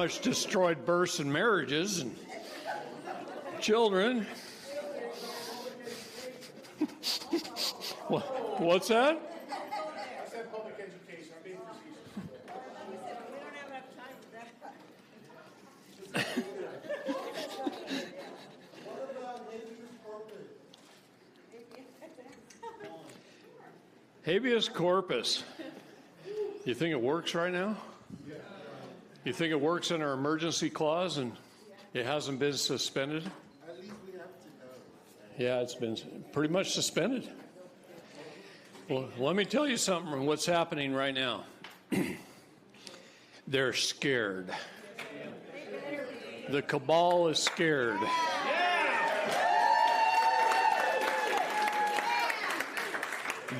much destroyed births and marriages and children. What's that? I said public education. I'm being facetious. We don't have enough time for that. What about habeas corpus? Habeas corpus. You think it works right now? You think it works in our emergency clause and it hasn't been suspended? At least we have to know. Yeah, it's been pretty much suspended. Well, let me tell you something, what's happening right now. They're scared. The cabal is scared.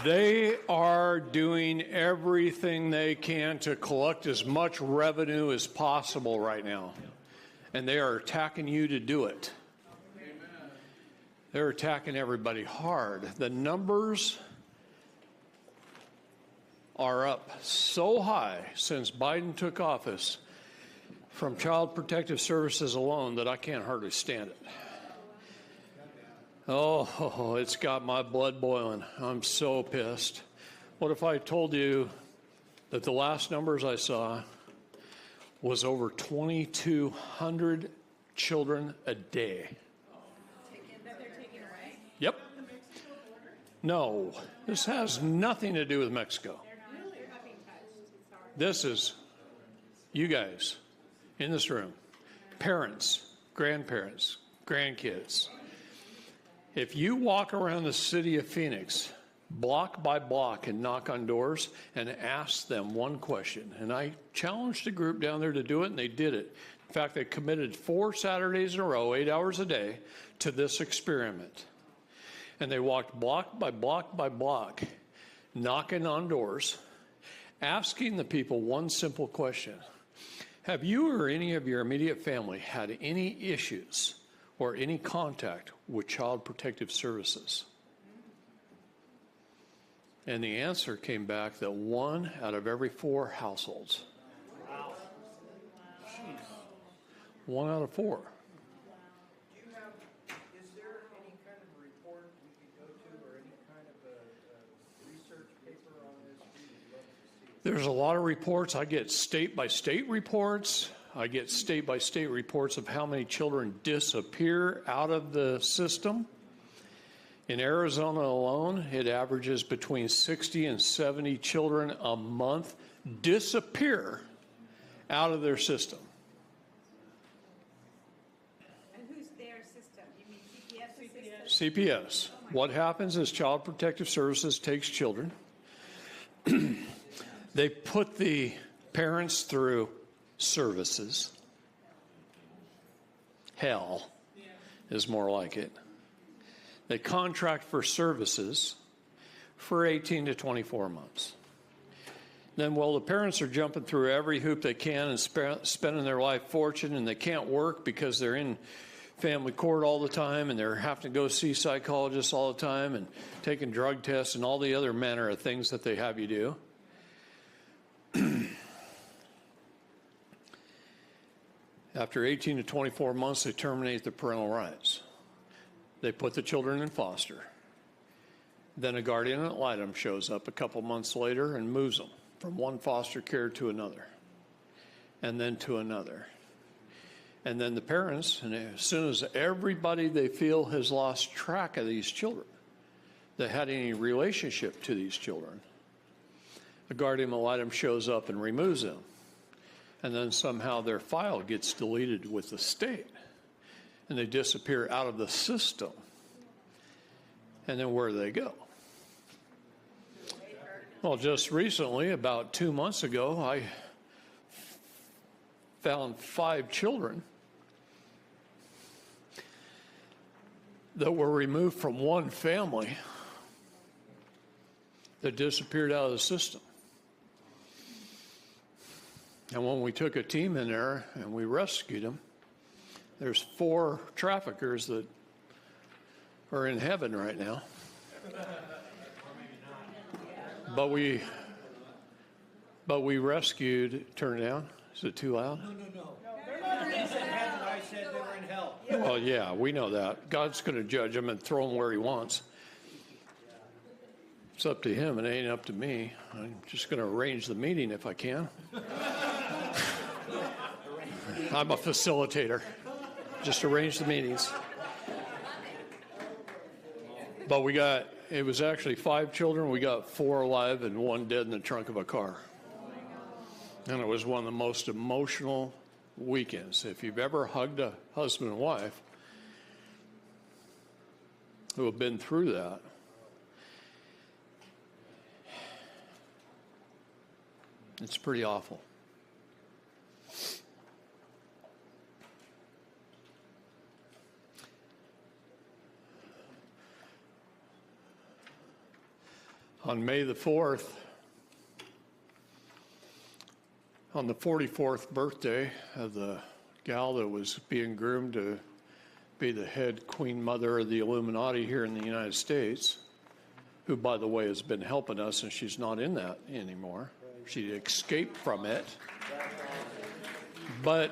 They are doing everything they can to collect as much revenue as possible right now. And they are attacking you to do it. They're attacking everybody hard. The numbers are up so high since Biden took office from Child Protective Services alone that I can't hardly stand it. Oh, it's got my blood boiling. I'm so pissed. What if I told you that the last numbers I saw was over 2,200 children a day? That they're taking away? Yep. No, this has nothing to do with Mexico. They're not being touched. It's hard. This is you guys in this room, parents, grandparents, grandkids. If you walk around the city of Phoenix, block by block, and knock on doors and ask them one question, and I challenged a group down there to do it, and they did it. In fact, they committed 4 Saturdays in a row, 8 hours a day, to this experiment. And they walked block by block by block, knocking on doors, asking the people one simple question. Have you or any of your immediate family had any issues or any contact with Child Protective Services? And the answer came back that 1 out of every 4 households. Wow. 1 out of 4. Do you have, is there any kind of report we could go to or any kind of a research paper on this? We would love to see it. There's a lot of reports. I get state-by-state reports. I get state-by-state reports of how many children disappear out of the system. In Arizona alone, it averages between 60 and 70 children a month disappear out of their system. And who's their system? You mean CPS system? CPS. What happens is Child Protective Services takes children. They put the parents through services. Hell is more like it. They contract for services for 18 to 24 months. Then, while the parents are jumping through every hoop they can and spending their life fortune, and they can't work because they're in family court all the time and they're having to go see psychologists all the time and taking drug tests and all the other manner of things that they have you do. After 18 to 24 months, they terminate the parental rights. They put the children in foster. Then a guardian ad litem shows up a couple months later and moves them from one foster care to another, and then to another. And then the parents, and as soon as everybody they feel has lost track of these children, that had any relationship to these children, a guardian ad litem shows up and removes them. And then somehow their file gets deleted with the state, and they disappear out of the system. And then where do they go? Well, just recently, about 2 months ago, I found 5 children that were removed from one family that disappeared out of the system. And when we took a team in there and we rescued them, there's 4 traffickers that are in heaven right now. But we rescued, turn it down. Is it too loud? No. said they were in hell. Well, yeah, we know that. God's going to judge them and throw them where he wants. It's up to him. It ain't up to me. I'm just going to arrange the meeting if I can. I'm a facilitator. Just arrange the meetings. But it was actually 5 children. We got 4 alive and 1 dead in the trunk of a car. And it was one of the most emotional weekends. If you've ever hugged a husband and wife who have been through that, it's pretty awful. On May the 4th, on the 44th birthday of the gal that was being groomed to be the head queen mother of the Illuminati here in the United States, who, by the way, has been helping us, and she's not in that anymore. She escaped from it. But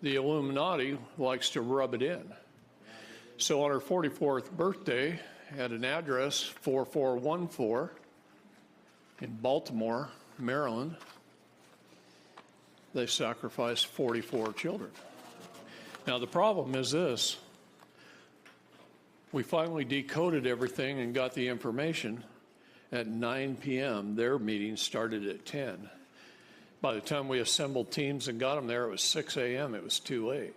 the Illuminati likes to rub it in. So on her 44th birthday, at an address 4414 in Baltimore, Maryland, they sacrificed 44 children. Now, the problem is this. We finally decoded everything and got the information at 9 p.m. Their meeting started at 10. By the time we assembled teams and got them there, it was 6 a.m. It was too late.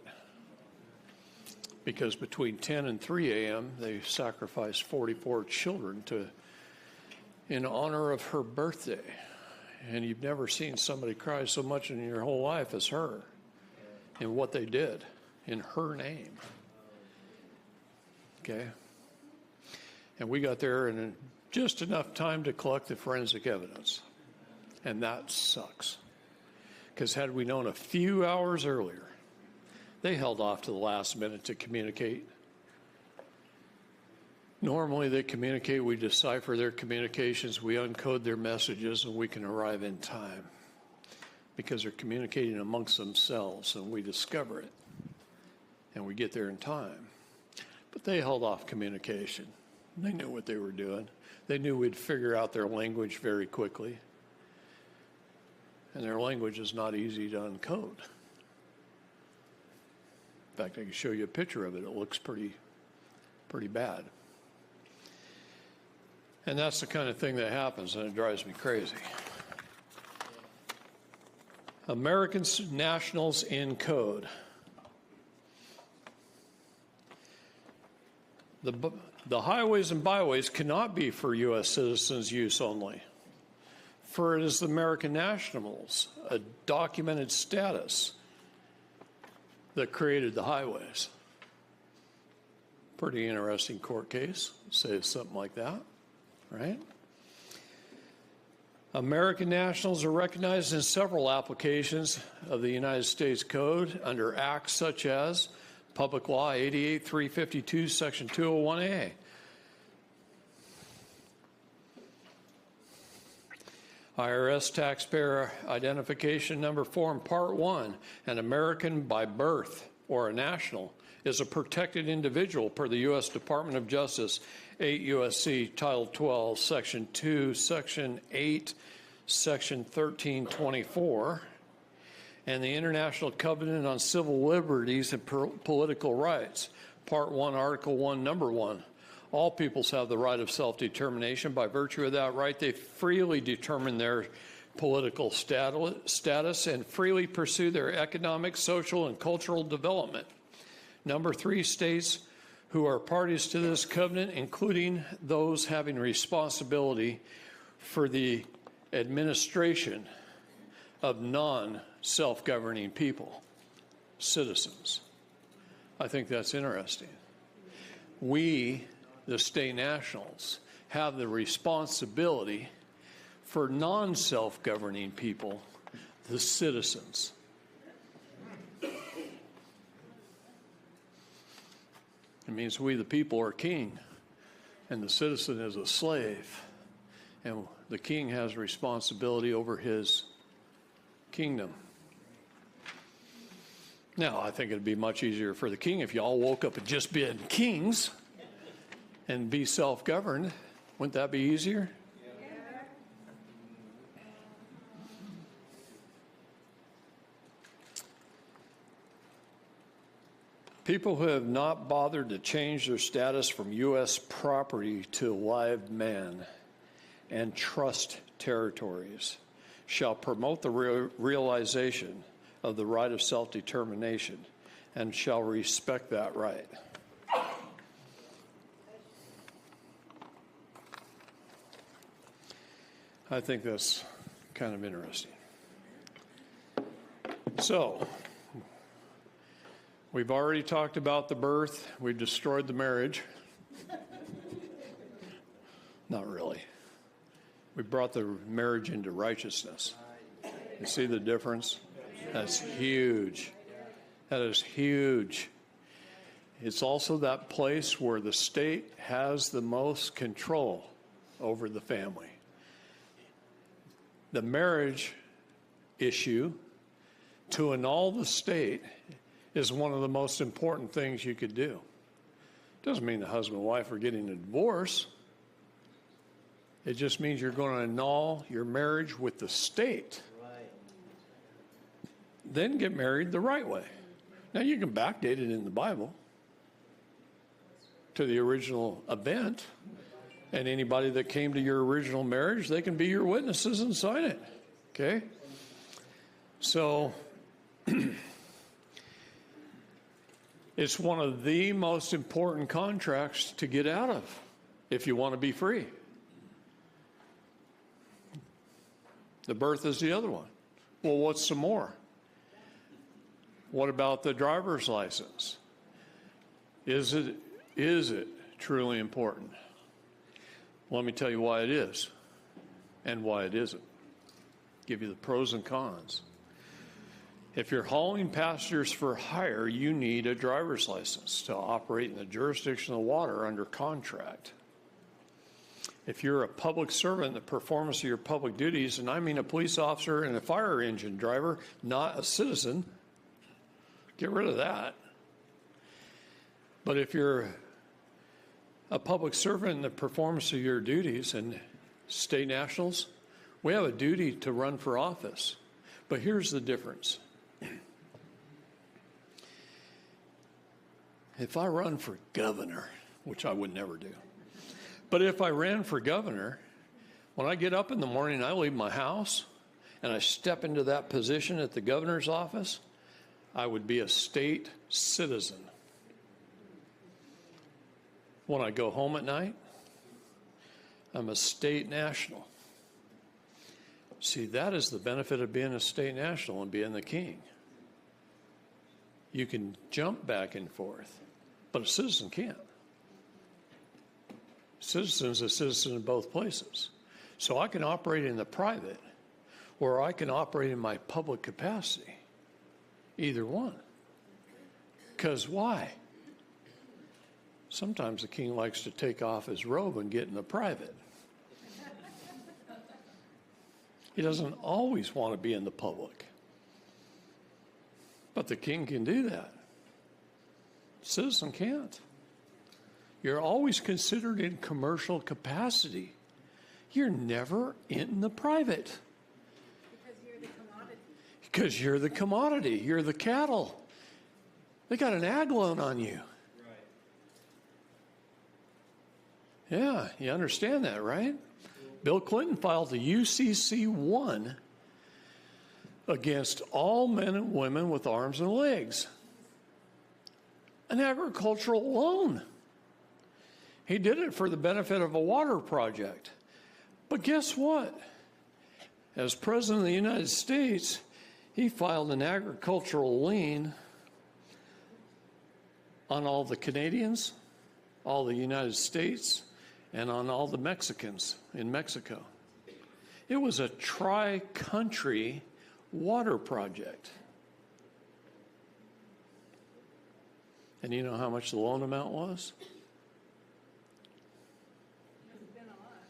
Because between 10 and 3 a.m., they sacrificed 44 children in honor of her birthday. And you've never seen somebody cry so much in your whole life as her and what they did in her name. Okay? And we got there in just enough time to collect the forensic evidence. And that sucks. Because had we known a few hours earlier, they held off to the last minute to communicate. Normally they communicate, we decipher their communications, we uncode their messages, and we can arrive in time. Because they're communicating amongst themselves, and we discover it. And we get there in time. But they held off communication. They knew what they were doing. They knew we'd figure out their language very quickly. And their language is not easy to uncode. In fact, I can show you a picture of it. It looks pretty bad. And that's the kind of thing that happens, and it drives me crazy. American nationals in code. The highways and byways cannot be for U.S. citizens' use only, for it is the American nationals, a documented status, that created the highways. Pretty interesting court case, say something like that, right? American nationals are recognized in several applications of the United States Code under acts such as Public Law 88-352, Section 201A. IRS Taxpayer Identification Number Form Part 1, an American by birth or a national is a protected individual per the U.S. Department of Justice, 8 U.S.C. Title 12, Section 2, Section 8, Section 1324, and the International Covenant on Civil Liberties and Political Rights, Part 1, Article 1, Number 1. All peoples have the right of self-determination. By virtue of that right, they freely determine their political status and freely pursue their economic, social, and cultural development. Number 3 states who are parties to this covenant, including those having responsibility for the administration of non-self-governing people, citizens. I think that's interesting. We, the state nationals, have the responsibility for non-self-governing people, the citizens. It means we, the people, are king, and the citizen is a slave. And the king has responsibility over his kingdom. Now, I think it'd be much easier for the king if y'all woke up and just been kings and be self-governed. Wouldn't that be easier? People who have not bothered to change their status from U.S. property to live man and trust territories shall promote the realization of the right of self-determination and shall respect that right. I think that's kind of interesting. So, we've already talked about the birth. We've destroyed the marriage. Not really. We brought the marriage into righteousness. You see the difference? That's huge. That is huge. It's also that place where the state has the most control over the family. The marriage issue to annul the state is one of the most important things you could do. Doesn't mean the husband and wife are getting a divorce. It just means you're going to annul your marriage with the state. Right. Then get married the right way. Now, you can backdate it in the Bible to the original event, and anybody that came to your original marriage, they can be your witnesses and sign it. Okay? So, it's one of the most important contracts to get out of if you want to be free. The birth is the other one. Well, what's some more? What about the driver's license? Is it truly important? Let me tell you why it is and why it isn't. Give you the pros and cons. If you're hauling passengers for hire, you need a driver's license to operate in the jurisdiction of the water under contract. If you're a public servant in the performance of your public duties, and I mean a police officer and a fire engine driver, not a citizen, get rid of that. But if you're a public servant in the performance of your duties, and state nationals, we have a duty to run for office. But here's the difference. If I run for governor, which I would never do, but if I ran for governor, when I get up in the morning, I leave my house and I step into that position at the governor's office, I would be a state citizen. When I go home at night, I'm a state national. See, that is the benefit of being a state national and being the king. You can jump back and forth, but a citizen can't. Citizen's a citizen in both places. So I can operate in the private, or I can operate in my public capacity. Either one. Because why? Sometimes the king likes to take off his robe and get in the private. He doesn't always want to be in the public. But the king can do that. Citizen can't. You're always considered in commercial capacity. You're never in the private. Because you're the commodity. Because you're the commodity. You're the cattle. They got an ag loan on you. Right. Yeah, you understand that, right? Bill Clinton filed the UCC-1 against all men and women with arms and legs. An agricultural loan. He did it for the benefit of a water project. But guess what? As President of the United States, he filed an agricultural lien on all the Canadians, all the United States, and on all the Mexicans in Mexico. It was a tri-country water project. And you know how much the loan amount was? It's been a lot.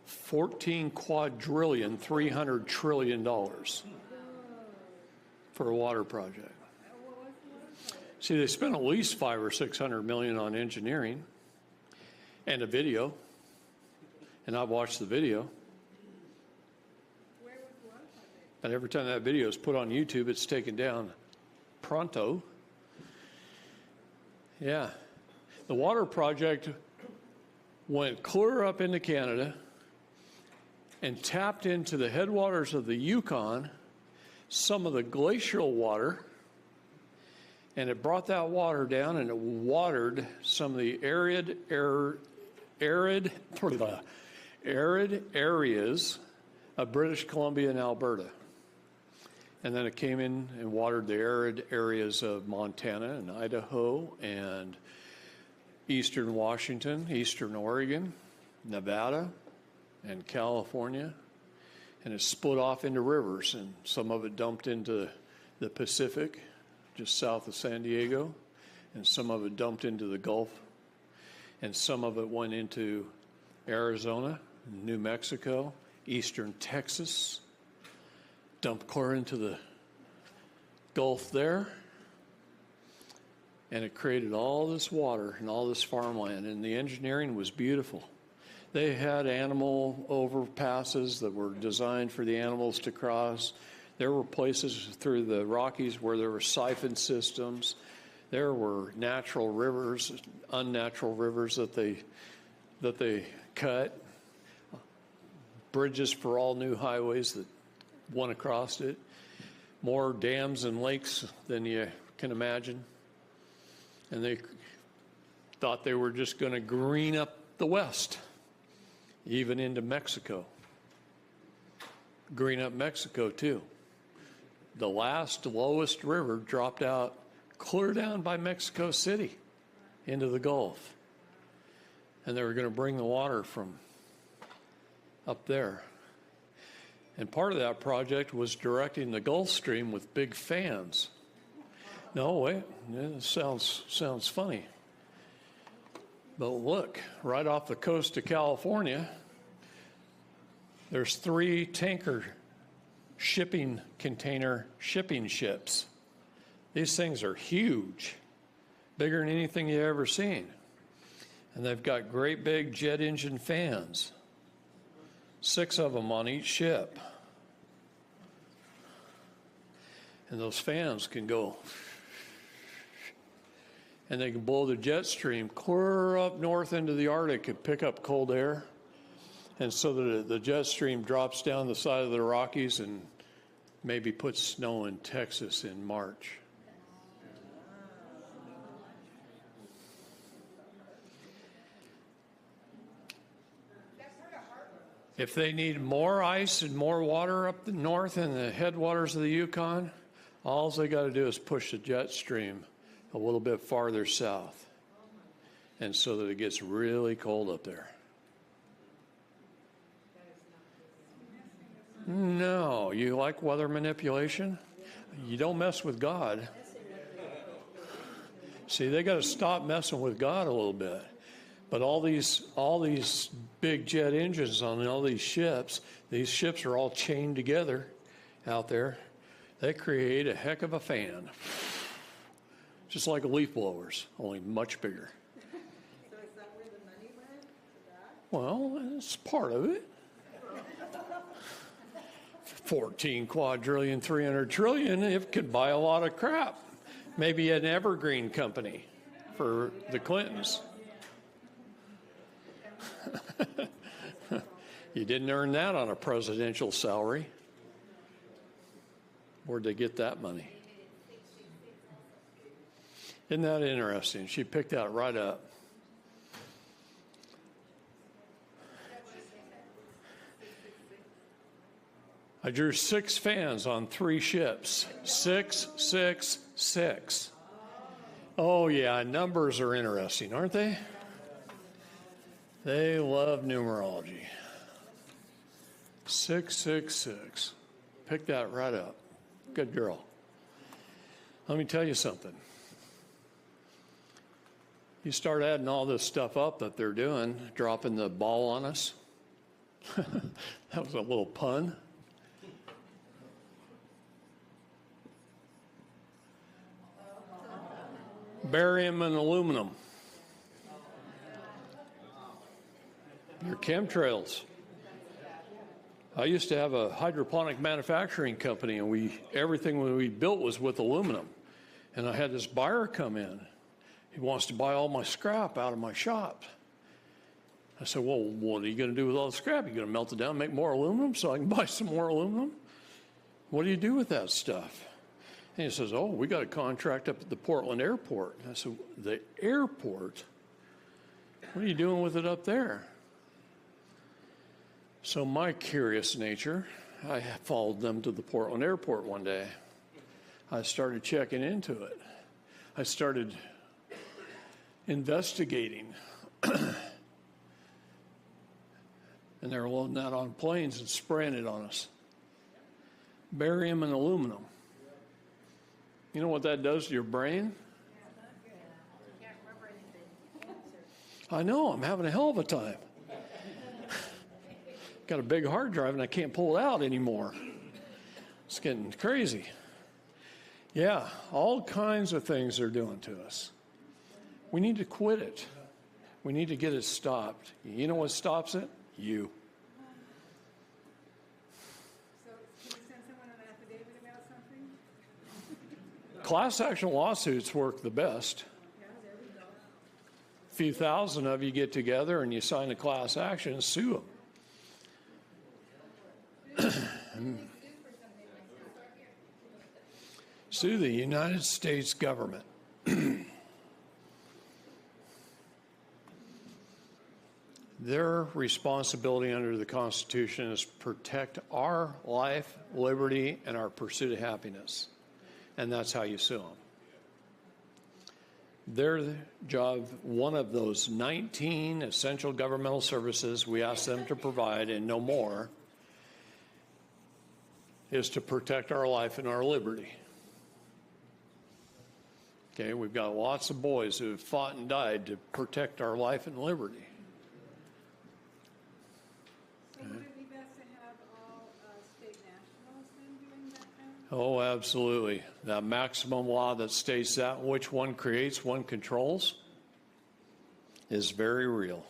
14 quadrillion, $300 trillion. for a water project. See, they spent at least $500 or $600 million on engineering and a video, and I've watched the video. Where was the water project? And every time that video is put on YouTube, it's taken down pronto. Yeah. The water project went clear up into Canada and tapped into the headwaters of the Yukon, some of the glacial water, and it brought that water down and it watered some of the arid areas of British Columbia and Alberta. And then it came in and watered the arid areas of Montana and Idaho and eastern Washington, eastern Oregon, Nevada, and California. And it split off into rivers, and some of it dumped into the Pacific, just south of San Diego, and some of it dumped into the Gulf, and some of it went into Arizona, New Mexico, eastern Texas, dumped clear into the Gulf there, and it created all this water and all this farmland, and the engineering was beautiful. They had animal overpasses that were designed for the animals to cross. There were places through the Rockies where there were siphon systems. There were natural rivers, unnatural rivers that they cut. Bridges for all new highways that went across it. More dams and lakes than you can imagine. And they thought they were just going to green up the West, even into Mexico. Green up Mexico, too. The lowest river dropped out clear down by Mexico City into the Gulf. And they were going to bring the water from up there. And part of that project was directing the Gulf Stream with big fans. No, wait, it sounds funny. But look, right off the coast of California, there's 3 tanker shipping container shipping ships. These things are huge, bigger than anything you've ever seen. And they've got great big jet engine fans, 6 of them on each ship. And those fans can go, and they can blow the jet stream clear up north into the Arctic and pick up cold air. And so that the jet stream drops down the side of the Rockies and maybe puts snow in Texas in March. If they need more ice and more water up the north in the headwaters of the Yukon, all they got to do is push the jet stream a little bit farther south, and so that it gets really cold up there. No, you like weather manipulation? You don't mess with God. See, they got to stop messing with God a little bit. But all these big jet engines on all these ships are all chained together out there. They create a heck of a fan. Just like leaf blowers, only much bigger. So is that where the money went for that? Well, it's part of it. 14 quadrillion, 300 trillion, it could buy a lot of crap. Maybe an evergreen company for the Clintons. You didn't earn that on a presidential salary. Where'd they get that money? Isn't that interesting? She picked that right up. I drew 6 fans on 3 ships. 6, 6, 6. Oh, yeah, numbers are interesting, aren't they? They love numerology. 666. Pick that right up. Good girl. Let me tell you something. You start adding all this stuff up that they're doing, dropping the ball on us. That was a little pun. Barium and aluminum. Your chemtrails. I used to have a hydroponic manufacturing company, and everything we built was with aluminum. And I had this buyer come in. He wants to buy all my scrap out of my shop. I said, well, what are you going to do with all the scrap? You going to melt it down and make more aluminum so I can buy some more aluminum? What do you do with that stuff? And he says, oh, we got a contract up at the Portland airport. And I said, the airport? What are you doing with it up there? So my curious nature, I followed them to the Portland airport one day. I started checking into it. I started investigating. And they were loading that on planes and spraying it on us. Barium and aluminum. You know what that does to your brain? Can't remember anything. I know, I'm having a hell of a time. Got a big hard drive and I can't pull it out anymore. It's getting crazy. Yeah, all kinds of things they're doing to us. We need to quit it. We need to get it stopped. You know what stops it? You. So can you send someone an affidavit about something? Class action lawsuits work the best. Yeah, there we go. A few thousand of you get together and you sign a class action and sue them. Sue the United States government. Their responsibility under the Constitution is protect our life, liberty, and our pursuit of happiness. And that's how you sue them. Their job, one of those 19 essential governmental services we ask them to provide and no more, is to protect our life and our liberty. Okay, we've got lots of boys who have fought and died to protect our life and liberty. So would it be best to have all state nationals then doing that kind of? Oh, absolutely. That maximum law that states that which one creates, one controls, is very real.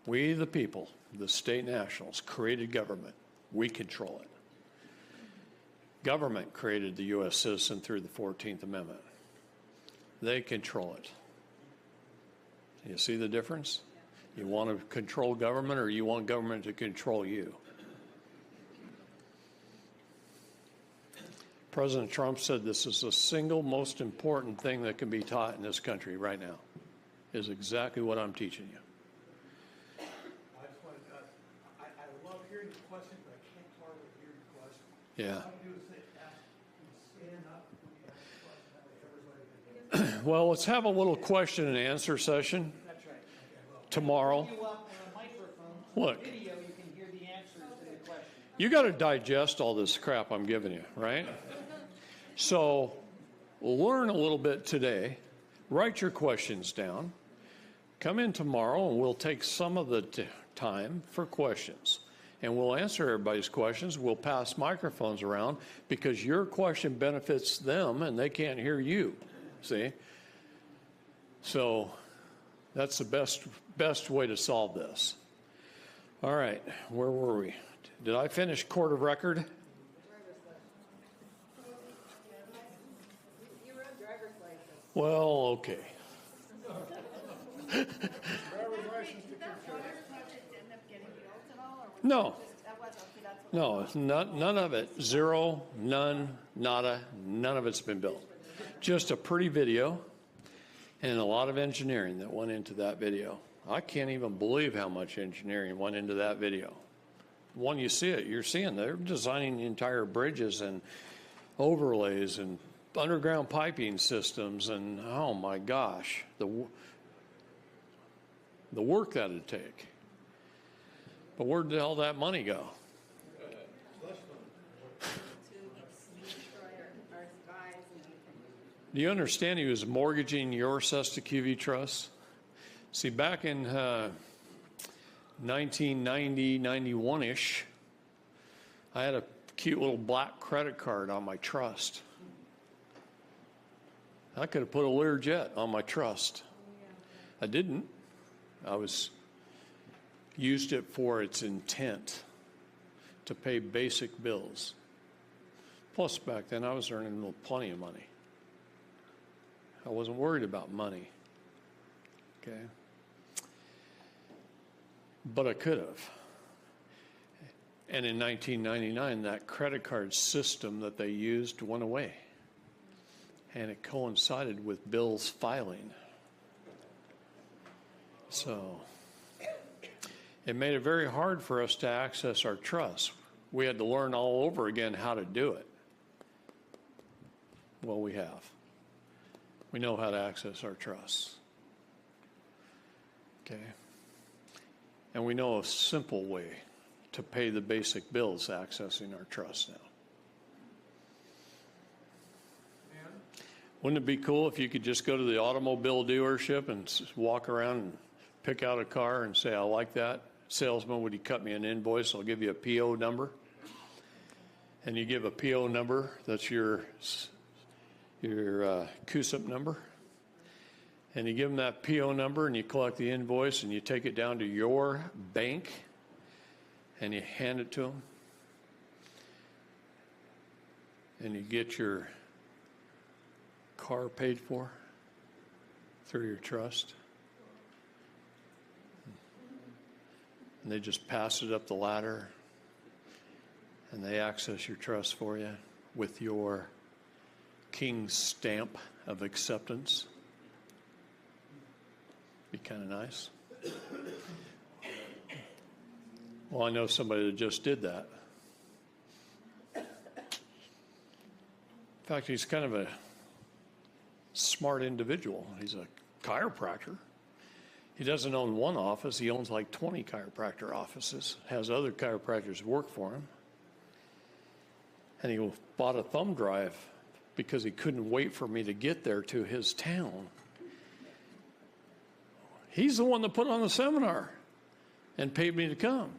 We, the people, the state nationals, created government. We control it. Government created the U.S. citizen through the 14th Amendment. They control it. You see the difference? You want to control government or you want government to control you? President Trump said this is the single most important thing that can be taught in this country right now, is exactly what I'm teaching you. I just wanted to, I love hearing the question, but I can't hardly hear your question. Yeah. All I do is say, ask, stand up, when you ask the question, that way everybody can hear. Well, let's have a little question and answer session That's right. tomorrow. You up on a microphone, Look, video, you can hear the answers to the question. you got to digest all this crap I'm giving you, right? So learn a little bit today. Write your questions down. Come in tomorrow and we'll take some of the time for questions. And we'll answer everybody's questions. We'll pass microphones around because your question benefits them and they can't hear you. See? So that's the best way to solve this. All right, where were we? Did I finish court of record? You were on driver's license. Well, okay. Driver's license to Did that water project end up getting built at all, or was No. it just, that was, okay, that's what. No, it's none of it. Zero, none, nada, none of it's been built. Just a pretty video and a lot of engineering that went into that video. I can't even believe how much engineering went into that video. When you see it, you're seeing they're designing entire bridges and overlays and underground piping systems and, oh my gosh, the work that it'd take. But where'd all that money go? Our skies and everything. Do you understand he was mortgaging your Sesta QV Trust? See, back in 1990, 91-ish, I had a cute little black credit card on my trust. I could have put a Learjet on my trust. I didn't. I used it for its intent, to pay basic bills. Plus, back then, I was earning plenty of money. I wasn't worried about money. Okay? But I could have. And in 1999, that credit card system that they used went away. And it coincided with bills filing. So it made it very hard for us to access our trust. We had to learn all over again how to do it. Well, we have. We know how to access our trusts. Okay? And we know a simple way to pay the basic bills accessing our trust now. Wouldn't it be cool if you could just go to the automobile dealership and walk around and pick out a car and say, I like that. Salesman, would you cut me an invoice? I'll give you a PO number. And you give a PO number, that's your CUSIP number. And you give them that PO number and you collect the invoice and you take it down to your bank and you hand it to them. And you get your car paid for through your trust. And they just pass it up the ladder and they access your trust for you with your king's stamp of acceptance. Be kind of nice. Well, I know somebody that just did that. In fact, he's kind of a smart individual. He's a chiropractor. He doesn't own one office. He owns like 20 chiropractor offices, has other chiropractors work for him. And he bought a thumb drive because he couldn't wait for me to get there to his town. He's the one that put on the seminar and paid me to come.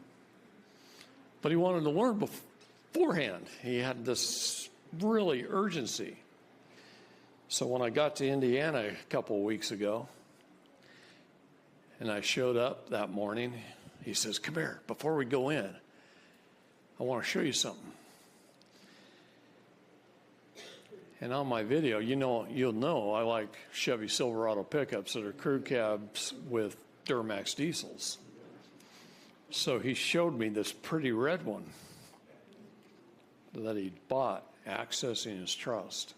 But he wanted to learn beforehand. He had this really urgency. So when I got to Indiana a couple of weeks ago, and I showed up that morning, he says, come here, before we go in, I want to show you something. And on my video, you'll know I like Chevy Silverado pickups that are crew cabs with Duramax diesels. So he showed me this pretty red one that he'd bought, accessing his trust.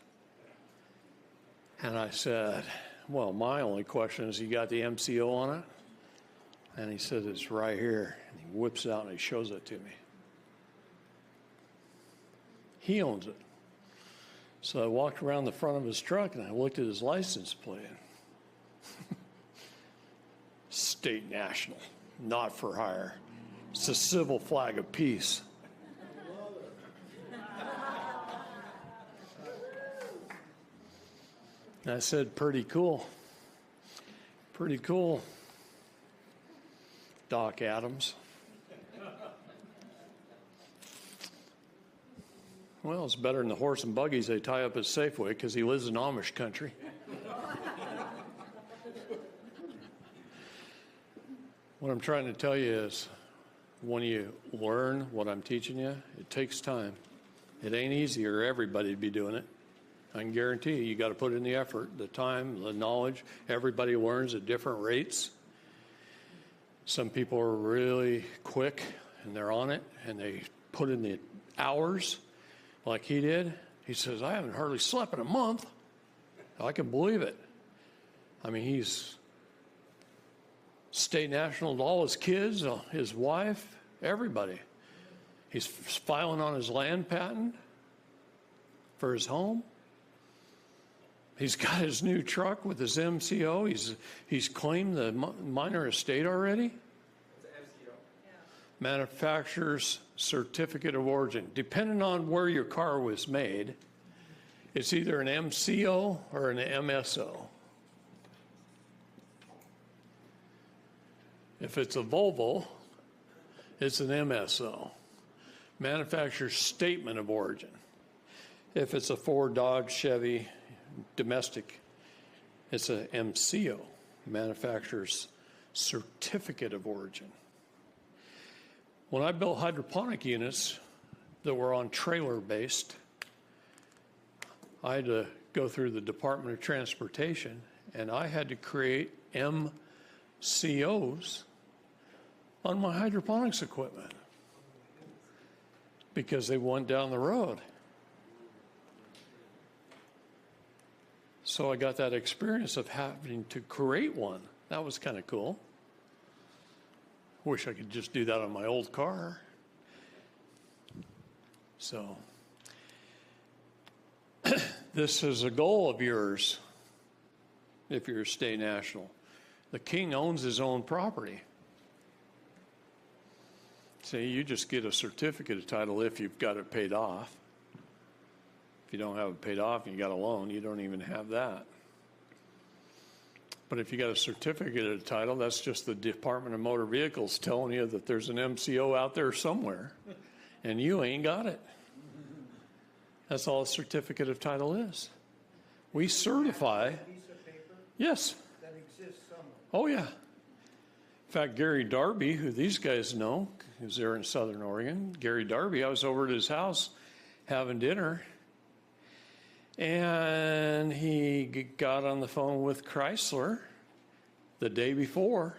And I said, well, my only question is, you got the MCO on it? And he said, it's right here. And he whips it out and he shows it to me. He owns it. So I walked around the front of his truck and I looked at his license plate. State National, not for hire. It's a civil flag of peace. And I said, pretty cool. Pretty cool, Doc Adams. Well, it's better than the horse and buggies they tie up at Safeway because he lives in Amish country. What I'm trying to tell you is, when you learn what I'm teaching you, it takes time. It ain't easy for everybody to be doing it. I can guarantee you got to put in the effort, the time, the knowledge. Everybody learns at different rates. Some people are really quick and they're on it and they put in the hours like he did. He says, I haven't hardly slept in a month. I can believe it. I mean, he's State National to all his kids, his wife, everybody. He's filing on his land patent for his home. He's got his new truck with his MCO. He's claimed the minor estate already. Manufacturer's certificate of origin. Depending on where your car was made, it's either an MCO or an MSO. If it's a Volvo, it's an MSO. Manufacturer's statement of origin. If it's a Ford, Dodge, Chevy, domestic It's a MCO, Manufacturer's Certificate of Origin. When I built hydroponic units that were on trailer based, I had to go through the Department of Transportation, and I had to create MCOs on my hydroponics equipment because they went down the road. So I got that experience of having to create one. That was kind of cool. Wish I could just do that on my old car. So this is a goal of yours if you're a state national. The king owns his own property. See, you just get a certificate of title if you've got it paid off. If you don't have it paid off and you got a loan, you don't even have that. But if you got a certificate of title, that's just the Department of Motor Vehicles telling you that there's an MCO out there somewhere, and you ain't got it. That's all a certificate of title is. We certify. Piece of paper Yes. that exists somewhere. Oh, yeah. In fact, Gary Darby, who these guys know, who's there in Southern Oregon, Gary Darby, I was over at his house having dinner, and he got on the phone with Chrysler the day before,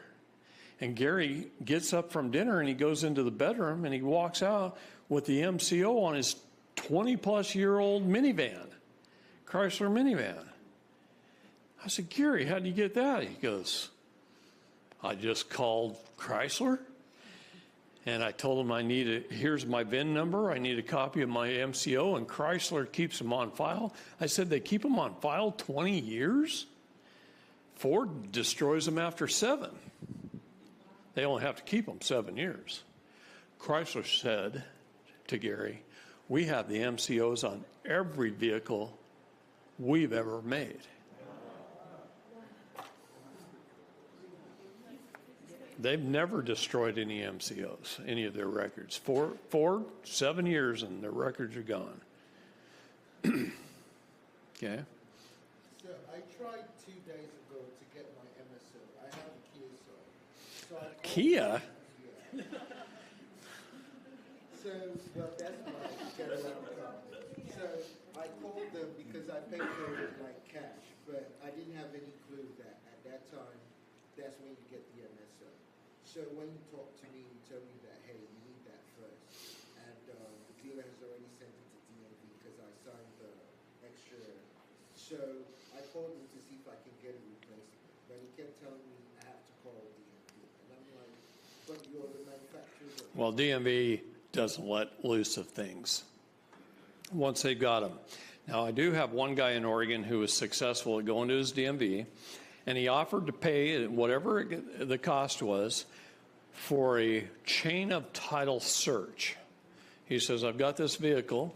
and Gary gets up from dinner and he goes into the bedroom and he walks out with the MCO on his 20-plus-year-old minivan, Chrysler minivan. I said, Gary, how'd you get that? He goes, I just called Chrysler, and I told them here's my VIN number, I need a copy of my MCO, and Chrysler keeps them on file. I said, they keep them on file 20 years? Ford destroys them after 7. They only have to keep them 7 years. Chrysler said to Gary, we have the MCOs on every vehicle we've ever made. They've never destroyed any MCOs, any of their records. Ford, 7 years and their records are gone. Okay. So I tried 2 days ago to get my MSO. I have a Kia Soul. So I called- Kia? Yeah. So, well, that's my get-around car. So I called them because I paid for it like cash, but I didn't have any clue that at that time, that's when you get the MSO. So when you talked to me, you told me that, hey, you need that first. And the dealer has already sent it to DMV because I signed the extra. So I called him to see if I can get a replacement. But he kept telling me I have to call DMV. And I'm like, but you're the manufacturer. Well, DMV doesn't let loose of things once they've got them. Now, I do have one guy in Oregon who was successful at going to his DMV, and he offered to pay whatever the cost was for a chain of title search. He says, I've got this vehicle.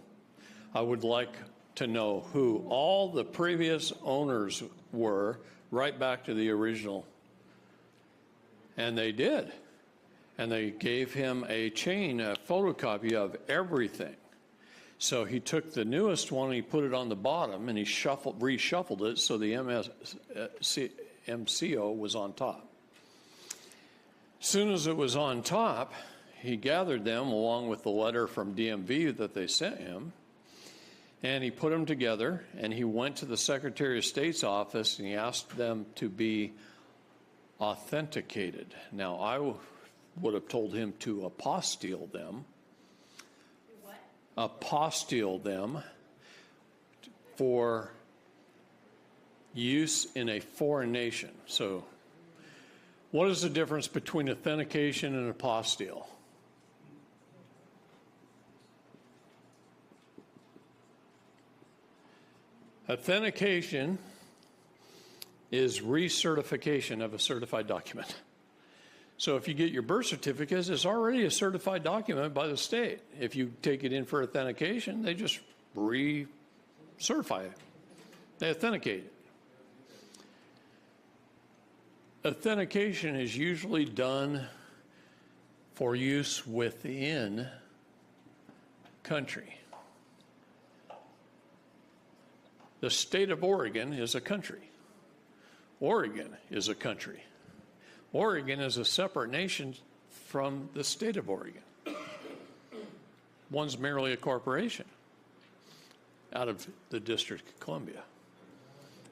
I would like to know who all the previous owners were right back to the original. And they did. And they gave him a chain, a photocopy of everything. So he took the newest one and he put it on the bottom and he reshuffled it so the MCO was on top. As soon as it was on top, he gathered them along with the letter from DMV that they sent him, and he put them together, and he went to the Secretary of State's office and he asked them to be authenticated. Now, I would have told him to apostille them. Apostille them for use in a foreign nation. So, what is the difference between authentication and apostille? Authentication is recertification of a certified document. So if you get your birth certificate, it's already a certified document by the state. If you take it in for authentication, they just recertify it. They authenticate it. Authentication is usually done for use within country. The state of Oregon is a country. Oregon is a country. Oregon is a separate nation from the state of Oregon. One's merely a corporation out of the District of Columbia.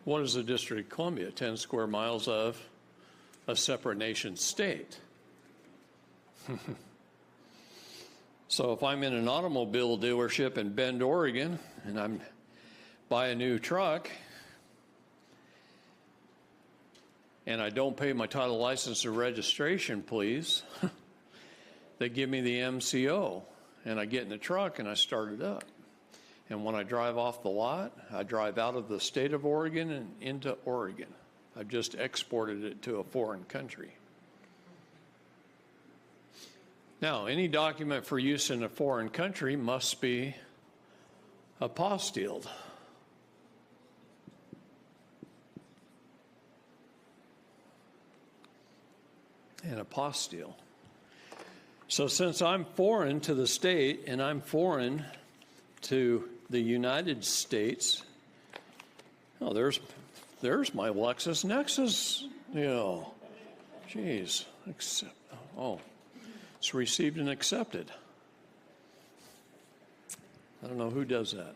What is the District of Columbia? 10 square miles of a separate nation state. So if I'm in an automobile dealership in Bend, Oregon, and I'm buy a new truck, and I don't pay my title, license, or registration, please, they give me the MCO, and I get in the truck and I start it up. And when I drive off the lot, I drive out of the state of Oregon and into Oregon. I've just exported it to a foreign country. Now, any document for use in a foreign country must be apostilled. An apostille. So since I'm foreign to the state and I'm foreign to the United States, oh, there's my LexisNexis, geez, it's received and accepted. I don't know who does that.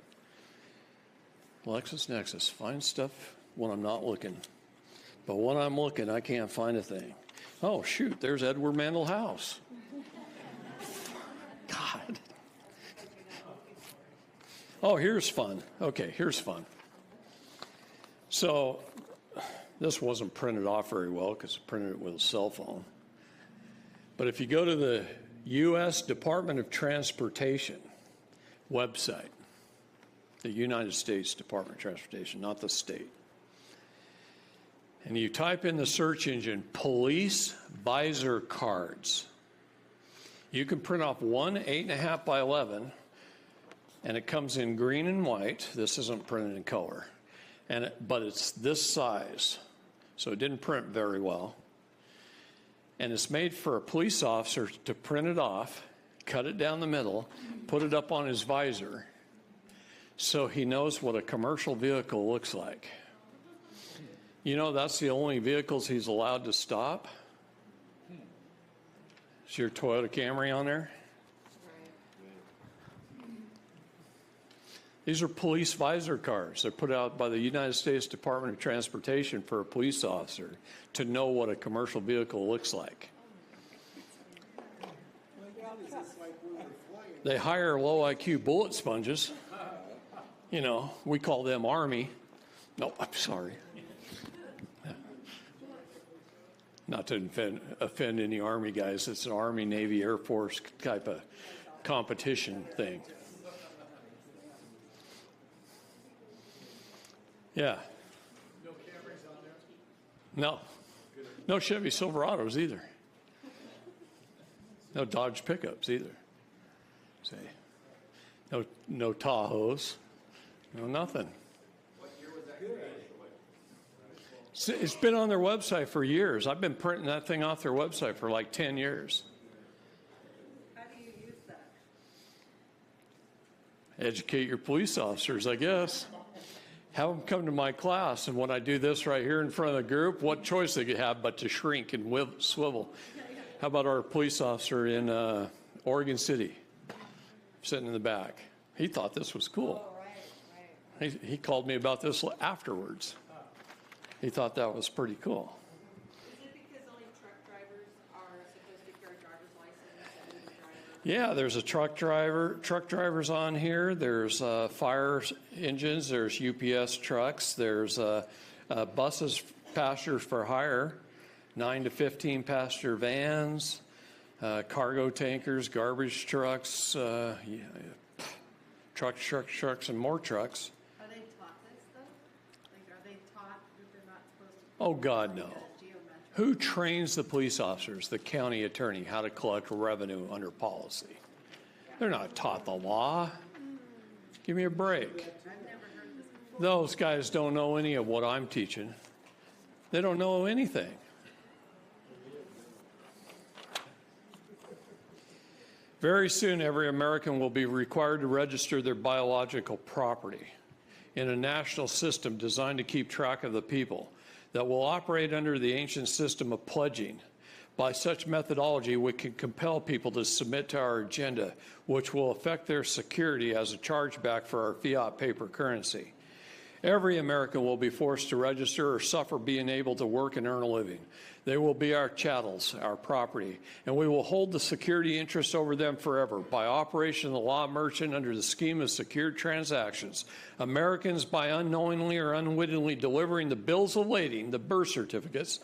LexisNexis, find stuff when I'm not looking. But when I'm looking, I can't find a thing. Oh, shoot, there's Edward Mandell House. God. Oh, here's fun. Okay, here's fun. So this wasn't printed off very well because I printed it with a cell phone. But if you go to the U.S. Department of Transportation website, the United States Department of Transportation, not the state, and you type in the search engine, police visor cards, you can print off one 8.5 by 11, and it comes in green and white. This isn't printed in color, but it's this size, so it didn't print very well. And it's made for a police officer to print it off, cut it down the middle, put it up on his visor, so he knows what a commercial vehicle looks like. You know, that's the only vehicles he's allowed to stop. Is your Toyota Camry on there? These are police visor cards. They're put out by the United States Department of Transportation for a police officer to know what a commercial vehicle looks like. They hire low IQ bullet sponges. You know, we call them Army. No, I'm sorry. Not to offend any Army guys. It's an Army, Navy, Air Force type of competition thing. Yeah. No Camrys on there? No. No Chevy Silverados either. No Dodge pickups either. Say. No Tahoes. No nothing. What year was that created? It's been on their website for years. I've been printing that thing off their website for like 10 years. How do you use that? Educate your police officers, I guess. Have them come to my class, and when I do this right here in front of the group, what choice they could have but to shrink and swivel? How about our police officer in Oregon City, sitting in the back? He thought this was cool. Oh, right. He called me about this afterwards. He thought that was pretty cool. Is it because only truck drivers are supposed to carry driver's license and drivers? Yeah, there's a truck drivers on here. There's fire engines. There's UPS trucks. There's buses, passengers for hire, 9 to 15 passenger vans, cargo tankers, garbage trucks, trucks, and more trucks. Are they taught this though? Like, are they taught that they're not supposed to? Oh, God, no. Geometric. Who trains the police officers, the county attorney, how to collect revenue under policy? They're not taught the law. Give me a break. I've never heard this before. Those guys don't know any of what I'm teaching. They don't know anything. Very soon, every American will be required to register their biological property in a national system designed to keep track of the people. that will operate under the ancient system of pledging. By such methodology, we can compel people to submit to our agenda, which will affect their security as a chargeback for our fiat paper currency. Every American will be forced to register or suffer being able to work and earn a living. They will be our chattels, our property, and we will hold the security interests over them forever. By operation of the law merchant under the scheme of secured transactions, Americans, by unknowingly or unwittingly delivering the bills of lading, the birth certificates,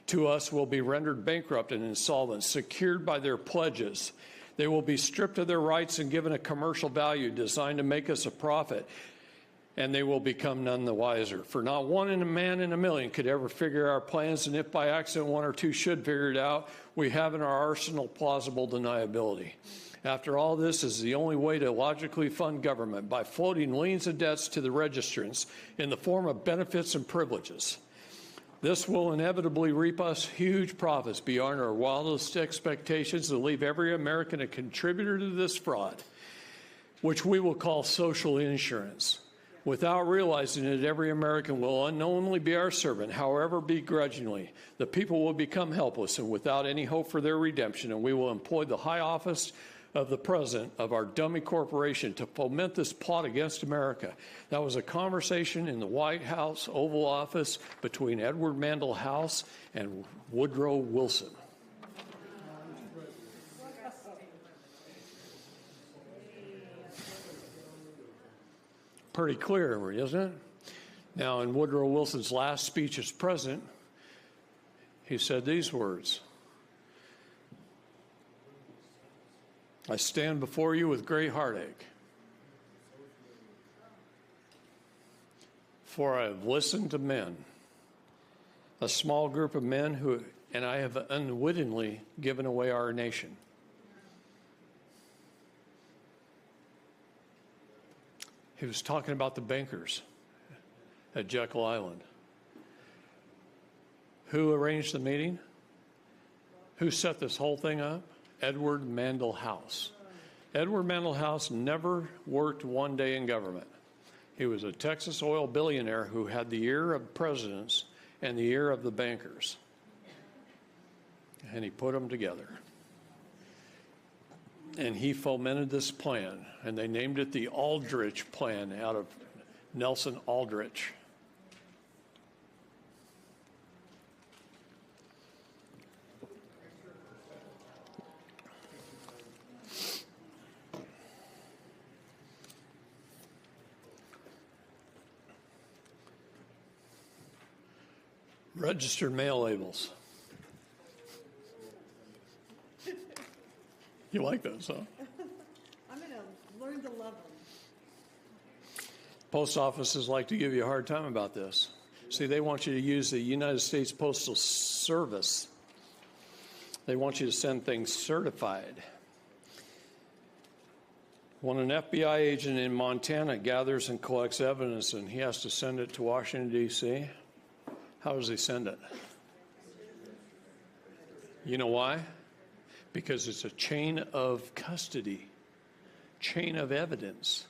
to us will be rendered bankrupt and insolvent, secured by their pledges. They will be stripped of their rights and given a commercial value designed to make us a profit, and they will become none the wiser. For not one in a man in a million could ever figure our plans, and if by accident one or two should figure it out, we have in our arsenal plausible deniability. After all, this is the only way to logically fund government, by floating liens and debts to the registrants in the form of benefits and privileges. This will inevitably reap us huge profits beyond our wildest expectations and leave every American a contributor to this fraud, which we will call social insurance. Without realizing it, every American will unknowingly be our servant, however begrudgingly. The people will become helpless and without any hope for their redemption, and we will employ the high office of the president of our dummy corporation to foment this plot against America. That was a conversation in the White House Oval Office between Edward Mandell House and Woodrow Wilson. Pretty clear, isn't it? Now, in Woodrow Wilson's last speech as president, he said these words: I stand before you with great heartache, for I have listened to men, a small group of men who, and I have unwittingly given away our nation. He was talking about the bankers at Jekyll Island. Who arranged the meeting? Who set this whole thing up? Edward Mandell House. Edward Mandell House never worked one day in government. He was a Texas oil billionaire who had the ear of presidents and the ear of the bankers. And he put them together. And he fomented this plan, and they named it the Aldrich Plan out of Nelson Aldrich. Registered mail labels. You like those, huh? I'm gonna learn to love them. Post offices like to give you a hard time about this. See, they want you to use the United States Postal Service. They want you to send things certified. When an FBI agent in Montana gathers and collects evidence and he has to send it to Washington, D.C., how does he send it? You know why? Because it's a chain of custody, chain of evidence.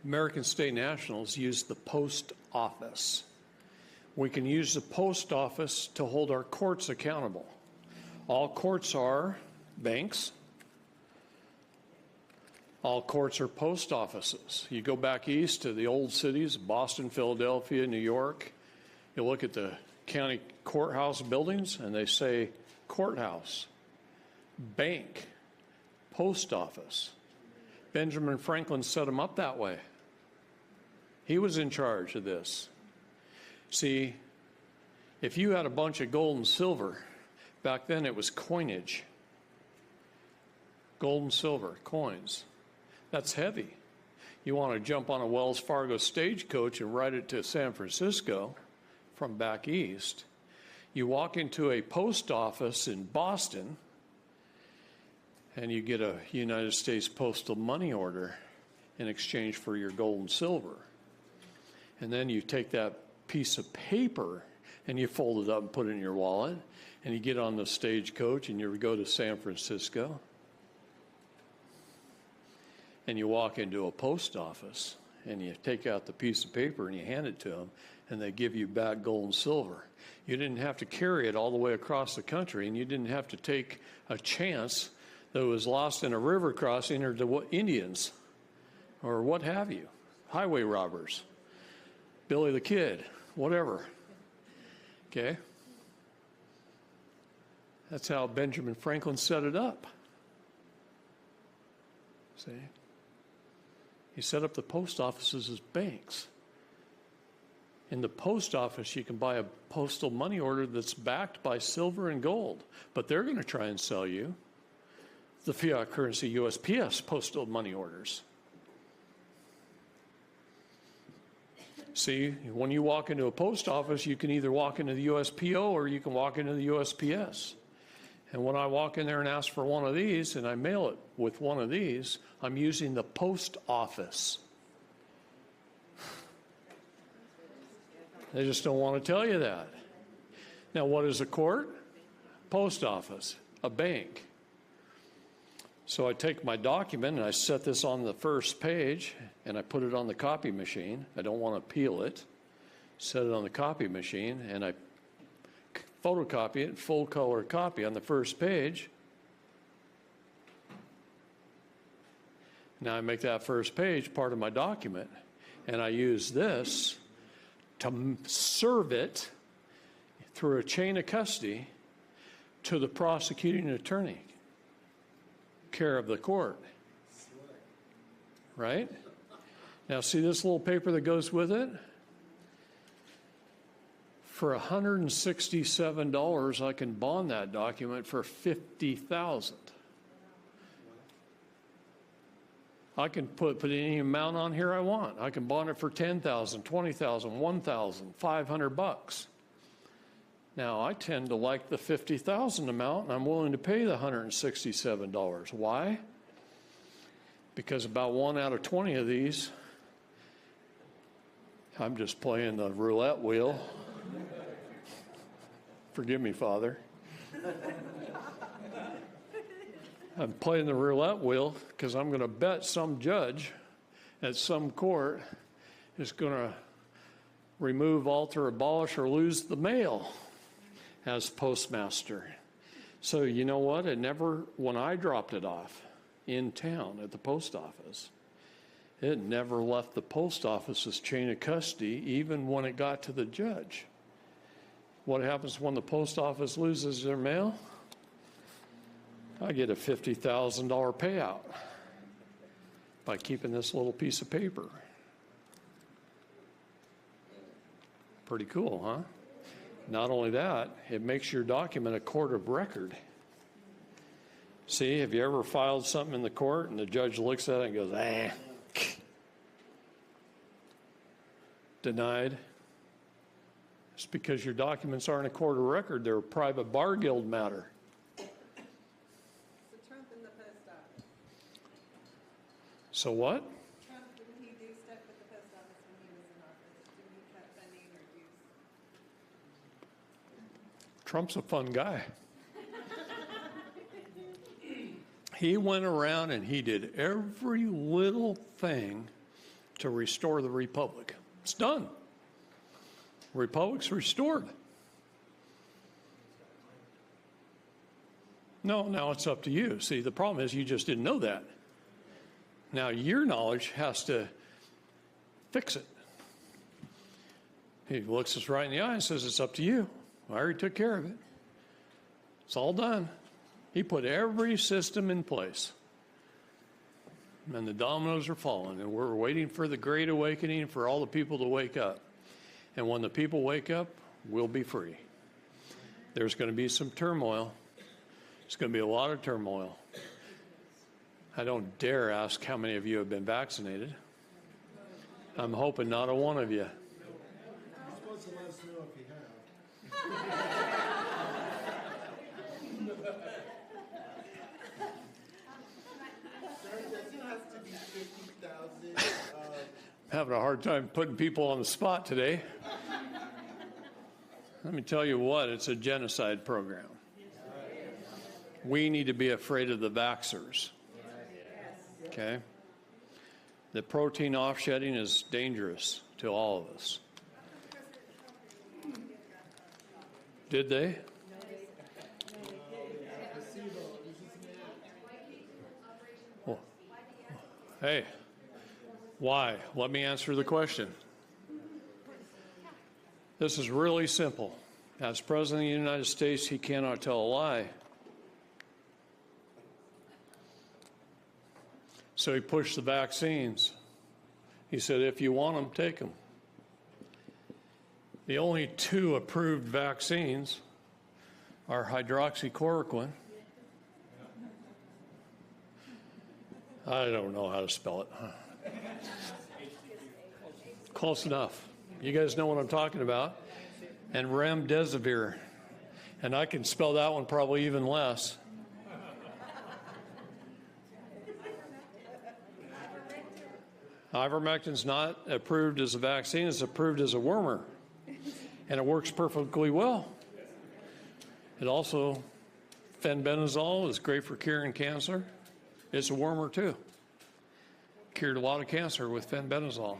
American state nationals use the post office. We can use the post office to hold our courts accountable. All courts are banks. All courts are post offices. You go back east to the old cities, Boston, Philadelphia, New York. You look at the county courthouse buildings, and they say courthouse, bank, post office. Benjamin Franklin set them up that way. He was in charge of this. See, if you had a bunch of gold and silver, back then it was coinage. Gold and silver, coins. That's heavy. You want to jump on a Wells Fargo stagecoach and ride it to San Francisco from back east. You walk into a post office in Boston and you get a United States postal money order in exchange for your gold and silver. And then you take that piece of paper and you fold it up and put it in your wallet, and you get on the stagecoach and you go to San Francisco. And you walk into a post office and you take out the piece of paper and you hand it to them, and they give you back gold and silver. You didn't have to carry it all the way across the country, and you didn't have to take a chance that it was lost in a river crossing or to Indians or what have you, highway robbers, Billy the Kid, whatever. Okay? That's how Benjamin Franklin set it up. See? He set up the post offices as banks. In the post office, you can buy a postal money order that's backed by silver and gold, but they're going to try and sell you the fiat currency USPS postal money orders. See, when you walk into a post office, you can either walk into the USPO or you can walk into the USPS. And when I walk in there and ask for one of these and I mail it with one of these, I'm using the post office. They just don't want to tell you that. Now, what is a court? Post office, a bank. So I take my document and I set this on the first page and I put it on the copy machine. I don't want to peel it. Set it on the copy machine and I photocopy it, full color copy on the first page. Now I make that first page part of my document, and I use this to serve it through a chain of custody to the prosecuting attorney, care of the court. Right? Now see this little paper that goes with it? For $167, I can bond that document for $50,000. I can put any amount on here I want. I can bond it for $10,000, $20,000, $1,000, $500. Now, I tend to like the $50,000 amount, and I'm willing to pay the $167. Why? Because about 1 out of 20 of these, I'm just playing the roulette wheel. Forgive me, Father. I'm playing the roulette wheel because I'm going to bet some judge at some court is going to remove, alter, abolish, or lose the mail as postmaster. So you know what? It never, when I dropped it off in town at the post office, it never left the post office's chain of custody, even when it got to the judge. What happens when the post office loses their mail? I get a $50,000 payout by keeping this little piece of paper. Pretty cool, huh? Not only that, it makes your document a court of record. See, have you ever filed something in the court and the judge looks at it and goes, denied? It's because your documents aren't a court of record. They're a private bar guild matter. So Trump in the post office. So what? Trump, didn't he do stuff with the post office when he was in office? Didn't he cut funding or do? Trump's a fun guy. He went around and he did every little thing to restore the republic. It's done. Republic's restored. No, now it's up to you. See, the problem is you just didn't know that. Now your knowledge has to fix it. He looks us right in the eye and says, it's up to you. I already took care of it. It's all done. He put every system in place. And the dominoes are falling, and we're waiting for the great awakening for all the people to wake up. And when the people wake up, we'll be free. There's going to be some turmoil. There's going to be a lot of turmoil. I don't dare ask how many of you have been vaccinated. I'm hoping not a one of you. You're supposed to let us know if you have. Sir, it doesn't have to be 50,000. Having a hard time putting people on the spot today. Let me tell you what, it's a genocide program. We need to be afraid of the vaxxers. Okay? that protein offsetting is dangerous to all of us. Did they? Well, hey, why? Let me answer the question. This is really simple. As President of the United States, he cannot tell a lie. So he pushed the vaccines. He said, if you want them, take them. The only 2 approved vaccines are hydroxychloroquine. I don't know how to spell it. Close enough. You guys know what I'm talking about. And remdesivir. And I can spell that one probably even less. Ivermectin's not approved as a vaccine, it's approved as a wormer. And it works perfectly well. It also, fenbendazole is great for curing cancer. It's a wormer too. Cured a lot of cancer with fenbendazole.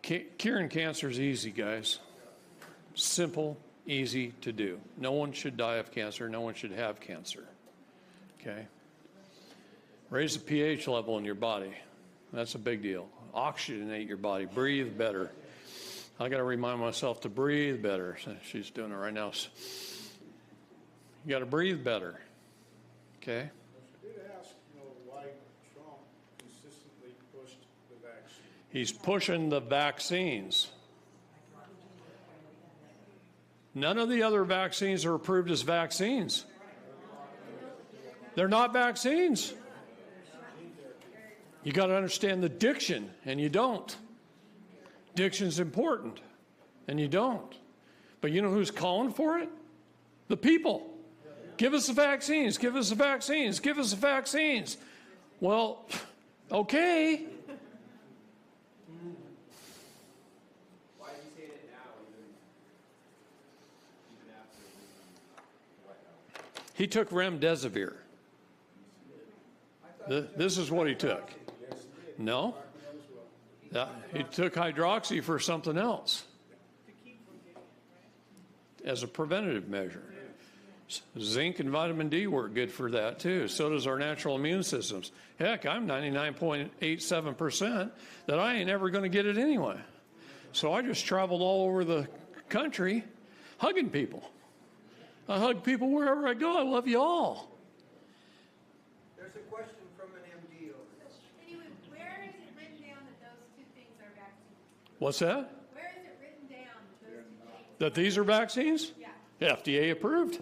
Curing cancer is easy, guys. Simple, easy to do. No one should die of cancer. No one should have cancer. Okay? Raise the pH level in your body. That's a big deal. Oxygenate your body. Breathe better. I got to remind myself to breathe better. She's doing it right now. You got to breathe better. Okay? I did ask, why Trump consistently pushed the vaccine. He's pushing the vaccines. None of the other vaccines are approved as vaccines. They're not vaccines. You got to understand the diction, and you don't. Diction's important, and you don't. But you know who's calling for it? The people. Give us the vaccines, give us the vaccines, give us the vaccines. Well, okay. Why is he saying it now, even after the White House? He took remdesivir. This is what he took. No. He took hydroxy for something else as a preventative measure. Zinc and vitamin D work good for that too. So does our natural immune systems. Heck, I'm 99.87% that I ain't ever going to get it anyway. So I just traveled all over the country hugging people. I hug people wherever I go. I love you all. There's a question from an MD over there. Anyway, where is it written down that those 2 things are vaccines? What's that? Where is it written down that those 2 things? That these are vaccines? Yeah. FDA approved.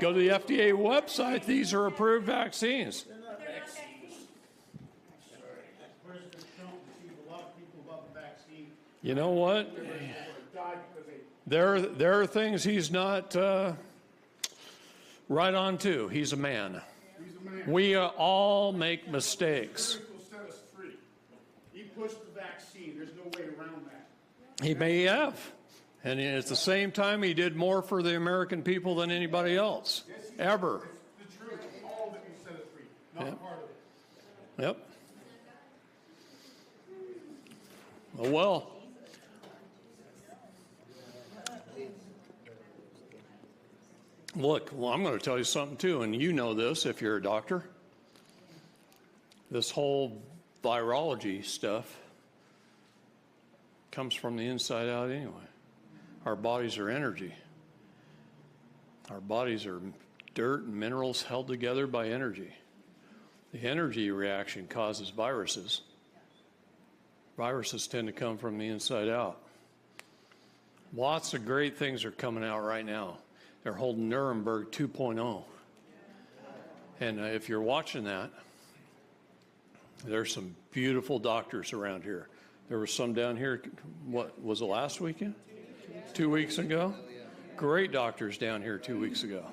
Go to the FDA website. These are approved vaccines. They're not vaccines. President Trump deceived a lot of people about the vaccine. You know what? Died because they There are things he's not right on to. He's a man. He's a man. We all make mistakes. Will set us free. He pushed the vaccine. There's no way around that. He may have. And at the same time, he did more for the American people than anybody else, ever. It's the truth. All of it will set us free. Not Yep. part of it. Yep. Oh, well. Look, well, I'm going to tell you something too, and you know this if you're a doctor. This whole virology stuff comes from the inside out anyway. Our bodies are energy. Our bodies are dirt and minerals held together by energy. The energy reaction causes viruses. Viruses tend to come from the inside out. Lots of great things are coming out right now. They're holding Nuremberg 2.0. And if you're watching that, there's some beautiful doctors around here. There was some down here, what, was it last weekend? 2 weeks ago? Great doctors down here 2 weeks ago.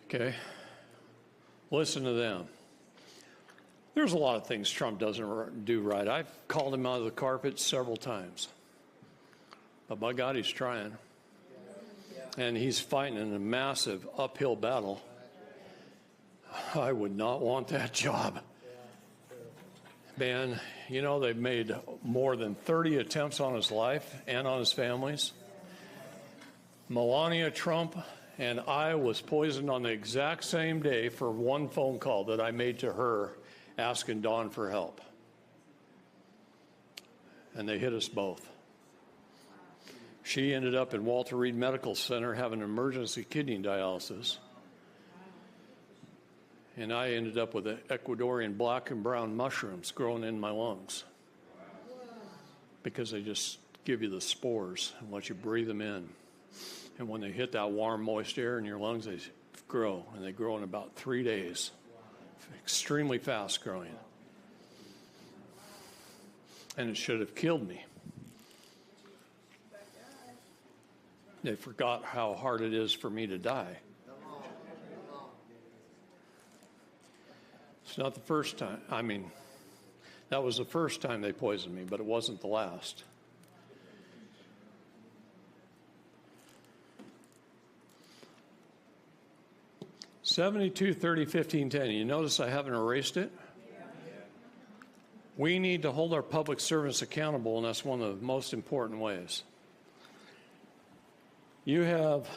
Okay? Listen to them. There's a lot of things Trump doesn't do right. I've called him out of the carpet several times. But by God, he's trying. And he's fighting in a massive uphill battle. I would not want that job. Ben, you know, they've made more than 30 attempts on his life and on his family's. Melania Trump and I was poisoned on the exact same day for one phone call that I made to her asking Dawn for help. And they hit us both. She ended up in Walter Reed Medical Center having emergency kidney dialysis. And I ended up with the Ecuadorian black and brown mushrooms growing in my lungs because they just give you the spores and let you breathe them in. And when they hit that warm, moist air in your lungs, they grow, and they grow in about 3 days. Extremely fast growing. And it should have killed me. They forgot how hard it is for me to die. It's not the first time. I mean, that was the first time they poisoned me, but it wasn't the last. $72-30-15-10. You notice I haven't erased it? We need to hold our public servants accountable, and that's one of the most important ways. You have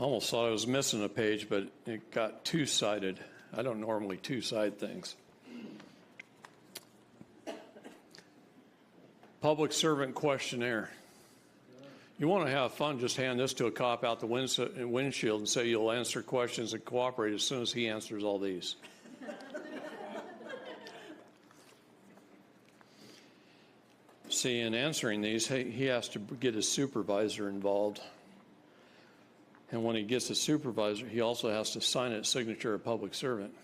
I almost thought I was missing a page, but it got two-sided. I don't normally two-side things. Public servant questionnaire. You want to have fun, just hand this to a cop out the windshield and say you'll answer questions and cooperate as soon as he answers all these. See, in answering these, he has to get his supervisor involved. And when he gets a supervisor, he also has to sign it, signature of public servant.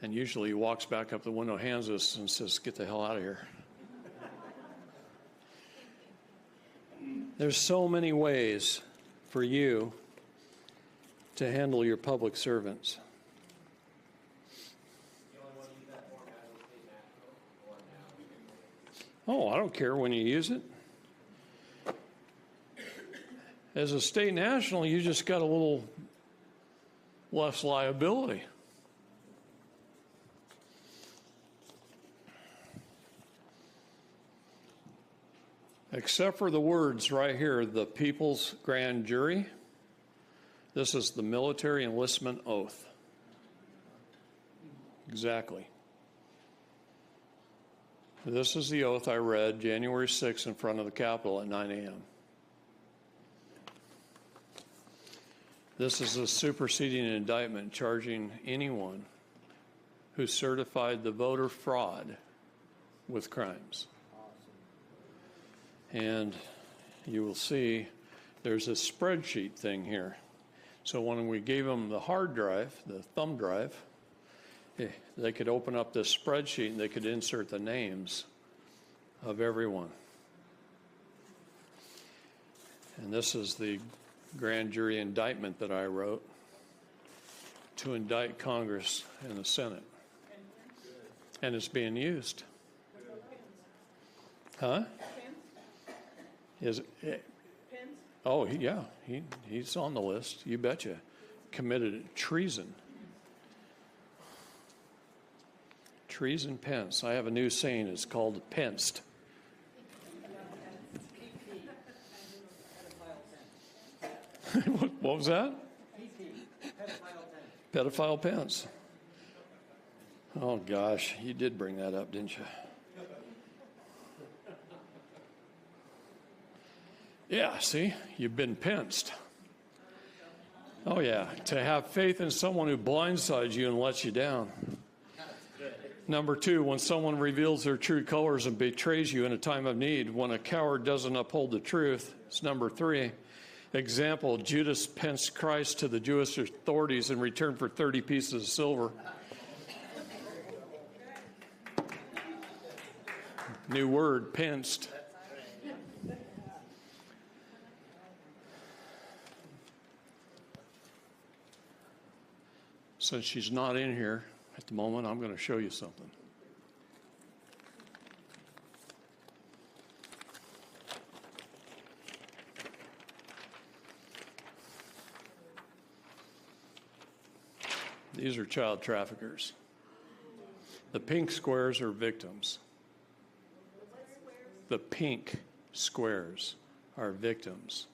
And usually he walks back up the window, hands us, and says, "Get the hell out of here." There's so many ways for you to handle your public servants. You only want to use that form as a state national or now? Oh, I don't care when you use it. As a state national, you just got a little less liability. Except for the words right here, the People's Grand Jury. This is the military enlistment oath. Exactly. This is the oath I read January 6th in front of the Capitol at 9 a.m. This is a superseding indictment charging anyone who certified the voter fraud with crimes. And you will see there's a spreadsheet thing here. So when we gave them the hard drive, the thumb drive, they could open up this spreadsheet and they could insert the names of everyone. And this is the grand jury indictment that I wrote to indict Congress and the Senate. And it's being used. Huh? Is it? Oh, yeah, he's on the list. You betcha. Committed treason. Treason Pence. I have a new saying. It's called Penced. What was that? Pedophile Pence. Oh, gosh. You did bring that up, didn't you? Yeah, see? You've been pensed. Oh, yeah. To have faith in someone who blindsides you and lets you down. Number two, when someone reveals their true colors and betrays you in a time of need. When a coward doesn't uphold the truth. It's number three. Example, Judas pensed Christ to the Jewish authorities in return for 30 pieces of silver. New word, pinced. Since she's not in here at the moment, I'm going to show you something. These are child traffickers. The pink squares are victims. The pink squares are victims.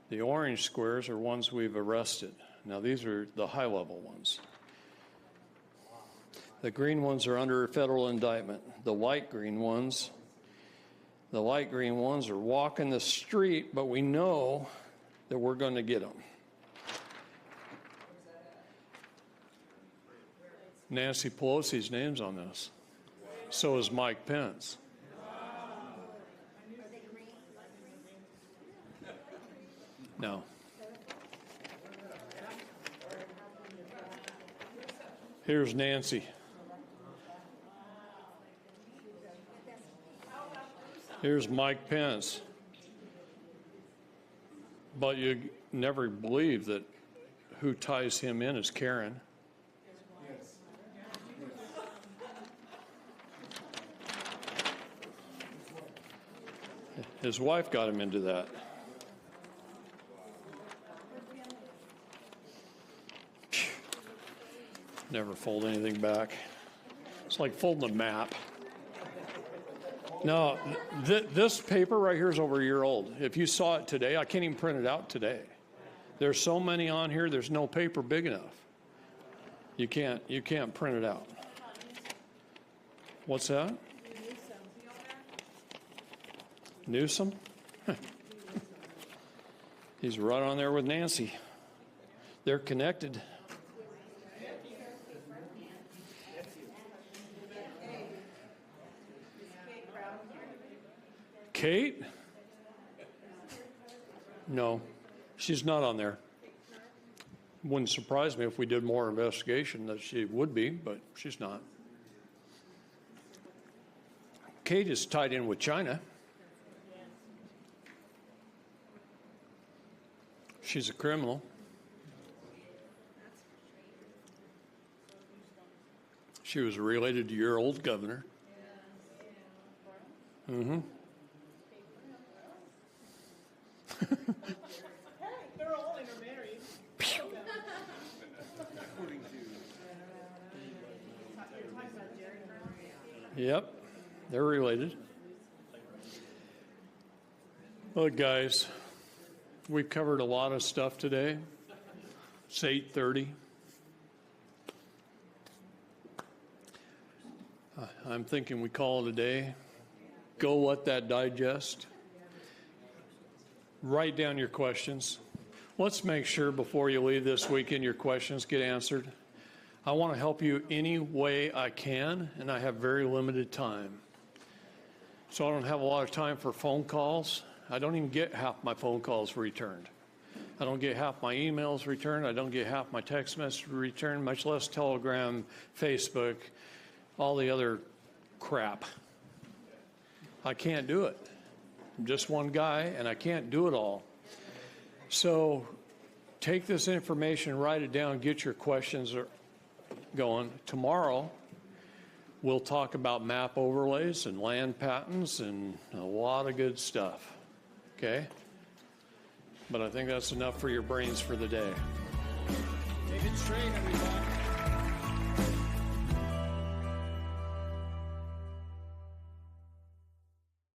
The orange squares are ones we've arrested. Now, these are the high-level ones. The green ones are under federal indictment. The light green ones are walking the street, but we know that we're going to get them. Nancy Pelosi's name's on this. So is Mike Pence. No. Here's Nancy. Here's Mike Pence. But you never believe that who ties him in is Karen. His wife got him into that. Never fold anything back. It's like folding a map. No, this paper right here is over a year old. If you saw it today, I can't even print it out today. There's so many on here, there's no paper big enough. You can't print it out. What's that? Newsom? He's right on there with Nancy. They're connected. Kate? No, she's not on there. Wouldn't surprise me if we did more investigation that she would be, but she's not. Kate is tied in with China. She's a criminal. She was related to your old governor. Mm-hmm. They're all intermarried. Yep, they're related. Look, guys, we've covered a lot of stuff today. It's 8:30. I'm thinking we call it a day. Go let that digest. Write down your questions. Let's make sure before you leave this weekend your questions get answered. I want to help you any way I can, and I have very limited time. So I don't have a lot of time for phone calls. I don't even get half my phone calls returned. I don't get half my emails returned. I don't get half my text messages returned, much less Telegram, Facebook, all the other crap. I can't do it. I'm just one guy, and I can't do it all. So take this information, write it down, get your questions going. Tomorrow, we'll talk about map overlays and land patents and a lot of good stuff. Okay? But I think that's enough for your brains for the day. David Strain, everybody.